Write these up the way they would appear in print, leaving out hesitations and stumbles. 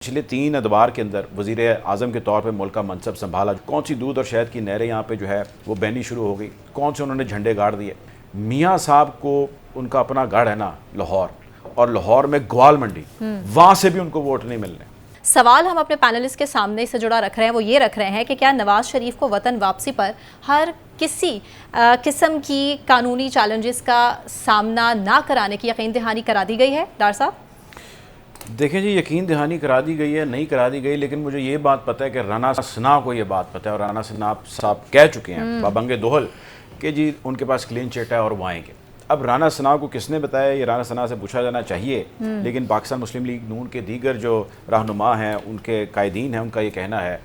पिछले 3 अदवार के अंदर वज़ीर आज़म के तौर पे मुल्क का मनसब संभाला। कौन सी दूध और शहद की नहरें यहाँ पे जो है वो बहनी शुरू हो गई, कौन से उन्होंने झंडे गाड़ दिए। मियाँ साहब को उनका अपना गढ़ है ना लाहौर, और लाहौर में ग्वाल मंडी, वहाँ से भी उनको वोट नहीं मिलने। सवाल हम अपने पैनलिस्ट के सामने से जुड़ा रख रहे हैं, वो ये रख रहे हैं कि क्या नवाज शरीफ को वतन वापसी पर हर किसी किस्म की कानूनी चैलेंजेस का सामना ना कराने की यकीन दहानी करा दी गई है? डार साहब देखें जी, यकीन दहानी करा दी गई है, नहीं करा दी गई, लेकिन मुझे ये बात पता है कि राना सना को ये बात पता है, और राना सना साहब कह चुके हैं बाबंगे दोहल कि जी उनके पास क्लीन चिट है और वो आएंगे। अब राना सना को किसने बताया, ये राना सना से पूछा जाना चाहिए, लेकिन पाकिस्तान मुस्लिम लीग नून के दीगर जो रहनुमा हैं, उनके कायदीन हैं, उनका ये कहना है,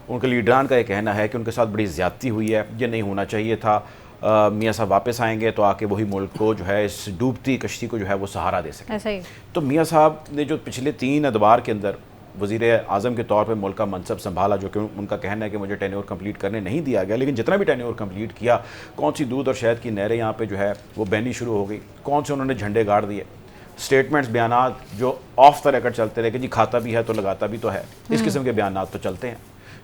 उनके लीडरान का ये कहना है कि उनके साथ बड़ी ज़्यादती हुई है, ये नहीं होना चाहिए था। मियाँ साहब वापस आएंगे तो आके वही मुल्क को जो है, इस डूबती कश्ती को जो है वो सहारा दे सकें। ऐसा ही तो मियाँ साहब ने जो पिछले 3 अदवार के अंदर वज़ीर आज़म के तौर पे मुल्क का मनसब संभाला, जो कि उनका कहना है कि मुझे टेन्योर कंप्लीट करने नहीं दिया गया, लेकिन जितना भी टेन्योर कंप्लीट किया, कौन सी दूध और शहद की नहरें यहाँ पे जो है वो बहनी शुरू हो गई, कौन से उन्होंने झंडे गाड़ दिए। स्टेटमेंट्स, बयानात जो ऑफ द रिकॉर्ड चलते रहे कि जी खाता भी है तो लगाता भी तो है, इस किस्म के बयानात तो चलते हैं।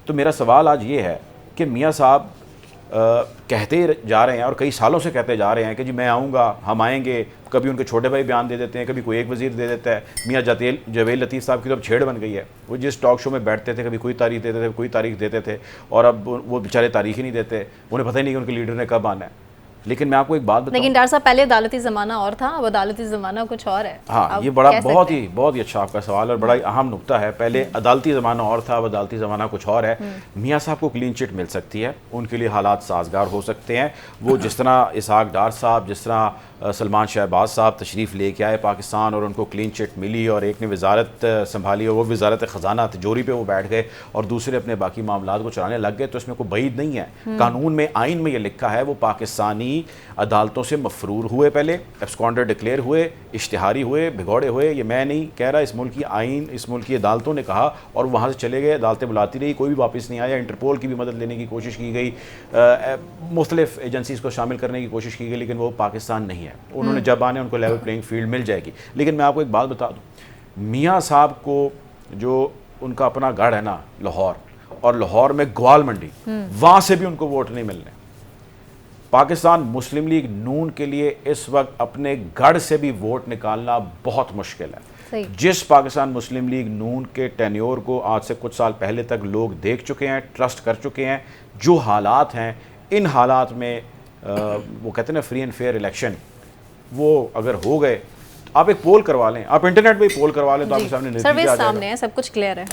तो मेरा सवाल आज ये है कि मियाँ साहब कहते जा रहे हैं और कई सालों से कहते जा रहे हैं कि जी मैं आऊँगा, हम आएंगे। कभी उनके छोटे भाई बयान दे देते हैं, कभी कोई एक वजीर दे देता है। मियाँ जवेल लतीफ़ साहब की तो अब छेड़ बन गई है, वो जिस टॉक शो में बैठते थे कभी कोई तारीख देते थे, कोई तारीख देते थे, और अब वो बेचारे तारीख ही नहीं देते, उन्हें पता ही नहीं कि उनके लीडर ने कब आना है। लेकिन मैं आपको एक बात बताऊं, लेकिन डार साहब पहले अदालती ज़माना और था, अब अदालती ज़माना कुछ और है। हाँ, ये बड़ा बहुत ही अच्छा आपका सवाल और बड़ा ही अहम नुक्ता है। पहले अदालती ज़माना और था, अब अदालती ज़माना कुछ और है। मियाँ साहब को क्लीन चिट मिल सकती है, उनके लिए हालात साजगार हो सकते हैं। वो जिस तरह इसहाक डार साहब, जिस तरह सलमान शहबाज साहब तशरीफ़ लेके आए पाकिस्तान और उनको क्लीन चिट मिली, और एक ने वजारत संभाली और वो वजारत ख़जाना तिजोरी पे वो बैठ गए और दूसरे अपने बाकी मामलात को चलाने लग गए, तो इसमें कोई बईद नहीं है। कानून में, आइन में ये लिखा है वो पाकिस्तानी अदालतों से मफरूर हुए, पहले एब्सकॉन्डर डिक्लेयर हुए, इश्तिहारी हुए, भिगोड़े हुए। ये मैं नहीं कह रहा, इस मुल्क की आइन, इस मुल्क की अदालतों ने कहा, और वहाँ से चले गए। अदालतें बुलाती रही, कोई भी वापस नहीं आया। इंटरपोल की भी मदद लेने की कोशिश की गई, मुख्तलिफ एजेंसीज़ को शामिल करने की कोशिश की गई, लेकिन वो पाकिस्तान नहीं है। उन्होंने जब आने उनको लेवल प्लेइंग फील्ड मिल जाएगी। लेकिन मैं आपको एक बात बता दूँ, मियाँ साहब को जो उनका अपना गढ़ है ना लाहौर, और लाहौर में ग्वाल मंडी, वहाँ से भी उनको वोट नहीं मिलने। पाकिस्तान मुस्लिम लीग नून के लिए इस वक्त अपने गढ़ से भी वोट निकालना बहुत मुश्किल है। जिस पाकिस्तान मुस्लिम लीग नून के टेन्योर को आज से कुछ साल पहले तक लोग देख चुके हैं, ट्रस्ट कर चुके हैं, जो हालात हैं, इन हालात में वो कहते हैं ना फ्री एंड फेयर इलेक्शन, वो अगर हो गए, आप एक पोल करवा लें, आप इंटरनेट पे पोल करवा लें तो आपके सामने नतीजा आ जाएगा। सामने है, सब कुछ क्लियर है।